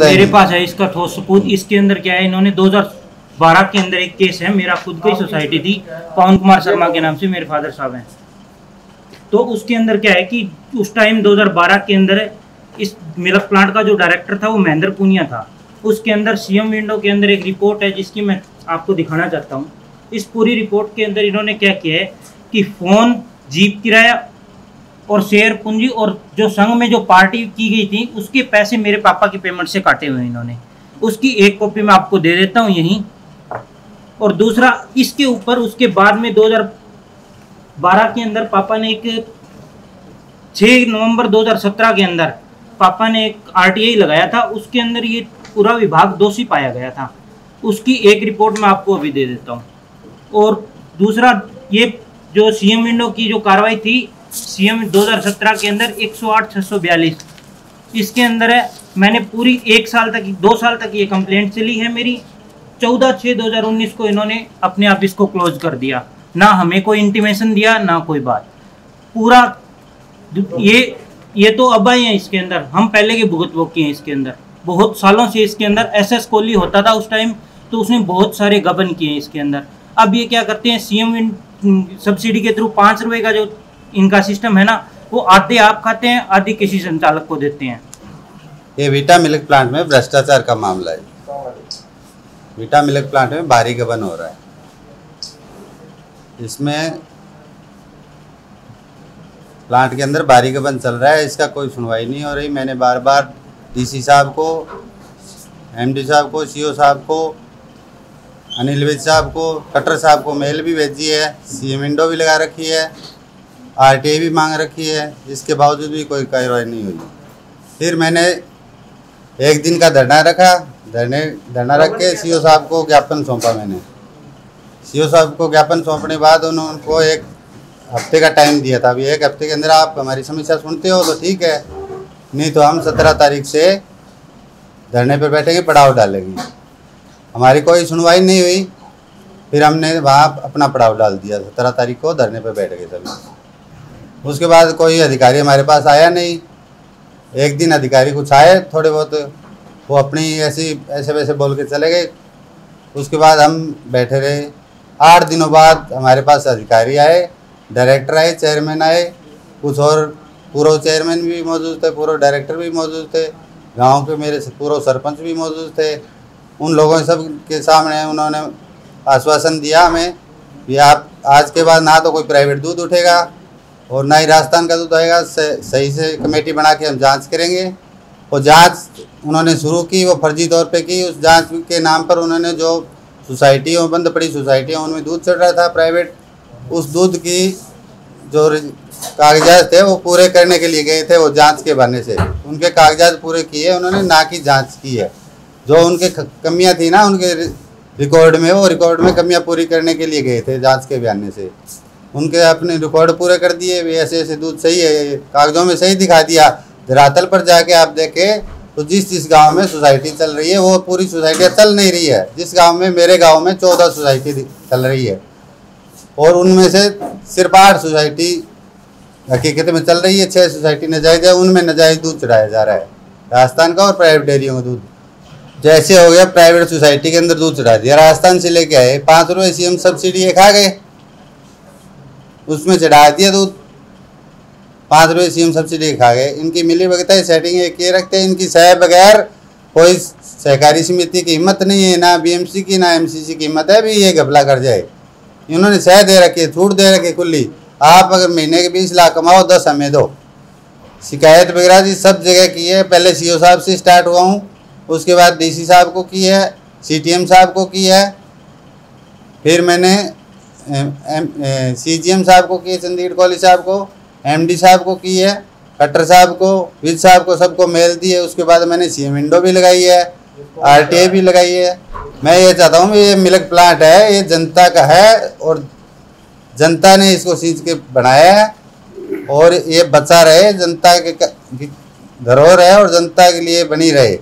मेरे पास है इसका ठोस सबूत। इसके अंदर क्या है, इन्होंने 2012 के अंदर एक केस है, मेरा खुद की सोसाइटी थी, पवन कुमार शर्मा के नाम से मेरे फादर साहब हैं। तो उसके अंदर क्या है कि उस टाइम 2012 के अंदर इस मिल्क प्लांट का जो डायरेक्टर था वो महेंद्र पूनिया था। उसके अंदर सीएम विंडो के अंदर एक रिपोर्ट है जिसकी मैं आपको दिखाना चाहता हूँ। इस पूरी रिपोर्ट के अंदर इन्होंने क्या किया है कि फ़ोन, जीप किराया और शेयर पूंजी और जो संघ में जो पार्टी की गई थी उसके पैसे मेरे पापा की पेमेंट से काटे हुए इन्होंने। उसकी एक कॉपी मैं आपको दे देता हूँ यहीं। और दूसरा इसके ऊपर उसके बाद में 2012 के अंदर पापा ने एक 6 नवंबर 2017 के अंदर पापा ने एक आरटीआई लगाया था। उसके अंदर ये पूरा विभाग दोषी पाया गया था। उसकी एक रिपोर्ट मैं आपको अभी दे देता हूँ। और दूसरा ये जो सीएम विंडो की जो कार्रवाई थी सीएम 2017 के अंदर 108/642 इसके अंदर है। मैंने पूरी 1 साल तक 2 साल तक ये कंप्लेंट चली है मेरी। 14/6/2019 को इन्होंने अपने आप इसको क्लोज कर दिया। ना हमें कोई इंटीमेशन दिया ना कोई बात। पूरा ये तो अब आए हैं इसके अंदर। हम पहले के भुगत भोग किए हैं इसके अंदर। बहुत सालों से इसके अंदर एसएस कोहली होता था उस टाइम, तो उसने बहुत सारे गबन किए हैं इसके अंदर। अब ये क्या करते हैं, सीएम सब्सिडी के थ्रू 5 रुपए का जो इनका सिस्टम है ना, वो आधे आप खाते हैं, आधे किसी संचालक को देते हैं। ये वीटा मिल्क प्लांट में भ्रष्टाचार का मामला है। वीटा मिल्क प्लांट में भारी गबन हो रहा है। इसमें प्लांट के अंदर भारी गबन चल रहा है, इसका कोई सुनवाई नहीं हो रही। मैंने बार बार डीसी साहब को, एमडी साहब को, सीओ साहब को, अनिल विज साहब को, कटर साहब को मेल भी भेजी है, सीएम विंडो भी लगा रखी है, आरटीआई भी मांग रखी है। इसके बावजूद भी कोई कार्रवाई नहीं हुई। फिर मैंने एक दिन का धरना रखा। धरना रख के सीओ साहब को ज्ञापन सौंपा। मैंने सीओ साहब को ज्ञापन सौंपने के बाद उन्होंने उनको 1 हफ्ते का टाइम दिया था। अभी 1 हफ्ते के अंदर आप हमारी समस्या सुनते हो तो ठीक है, नहीं तो हम 17 तारीख से धरने पर बैठेंगे, पड़ाव डालेंगे। हमारी कोई सुनवाई नहीं हुई। फिर हमने वहाँ अपना पड़ाव डाल दिया। 17 तारीख को धरने पर बैठ गए सभी। उसके बाद कोई अधिकारी हमारे पास आया नहीं। एक दिन अधिकारी कुछ आए थोड़े बहुत, वो अपनी ऐसे वैसे बोल के चले गए। उसके बाद हम बैठे रहे। 8 दिनों बाद हमारे पास अधिकारी आए, डायरेक्टर आए, चेयरमैन आए, कुछ और पूर्व चेयरमैन भी मौजूद थे, पूर्व डायरेक्टर भी मौजूद थे, गांव के मेरे पूर्व सरपंच भी मौजूद थे। उन लोगों सब के सामने उन्होंने आश्वासन दिया हमें कि आप आज के बाद ना तो कोई प्राइवेट दूध उठेगा और ना ही राजस्थान का दूध आएगा। सही से कमेटी बना के हम जांच करेंगे। और जांच उन्होंने शुरू की, वो फर्जी तौर पे की। उस जांच के नाम पर उन्होंने जो सोसाइटियों, बंद पड़ी सोसाइटियाँ, उनमें दूध चढ़ रहा था प्राइवेट, उस दूध की जो कागजात थे वो पूरे करने के लिए गए थे। वो जांच के बहाने से उनके कागजात पूरे किए उन्होंने, ना कि जांच की है। जो उनके कमियां थी ना उनके रिकॉर्ड में, वो रिकॉर्ड में कमियां पूरी करने के लिए गए थे जांच के बहाने से। उनके अपने रिकॉर्ड पूरे कर दिए। वे ऐसे दूध सही है, कागजों में सही दिखा दिया। धरातल पर जाके आप देखें तो जिस गांव में सोसाइटी चल रही है वो पूरी सोसाइटियाँ चल नहीं रही है। जिस गांव में, मेरे गांव में 14 सोसाइटी चल रही है और उनमें से सिर्फ 8 सोसाइटी हकीकत में चल रही है। 6 सोसाइटी नाजायज है, उनमें नाजायज दूध चढ़ाया जा रहा है राजस्थान का और प्राइवेट डेयरियों का दूध। जैसे हो गया प्राइवेट सोसाइटी के अंदर दूध चढ़ा दिया, राजस्थान से लेके आए, 5 रुपये सीएम सब्सिडी ये खा गए, उसमें चढ़ा दिया दूध। 5 रुपये सीएम सब्सिडी खा गए। इनकी मिली भगत सेटिंग किए रखते हैं। इनकी सह बगैर कोई सहकारी समिति की हिम्मत नहीं है, ना बीएमसी की ना एमसीसी की हिम्मत है भी ये घपला कर जाए। इन्होंने सह दे रखी है, छूट दे रखी है खुली। आप अगर महीने के 20 लाख कमाओ, 10 हमें दो। शिकायत वगैरह जी सब जगह की है। पहले सीओ साहब से स्टार्ट हुआ हूँ, उसके बाद डीसी साहब को की है, सीटीएम साहब को की है, फिर मैंने सीजीएम साहब को की है, चंडीगढ़ कॉलेज साहब को, एमडी साहब को की है, कटर साहब को, विज साहब को, सबको मेल दी है। उसके बाद मैंने सीएम विंडो भी लगाई है, आरटीआई भी लगाई है। मैं ये चाहता हूँ ये मिल्क प्लांट है, ये जनता का है और जनता ने इसको सींच के बनाया है और ये बचा रहे, जनता के धरोहर है और जनता के लिए बनी रहे।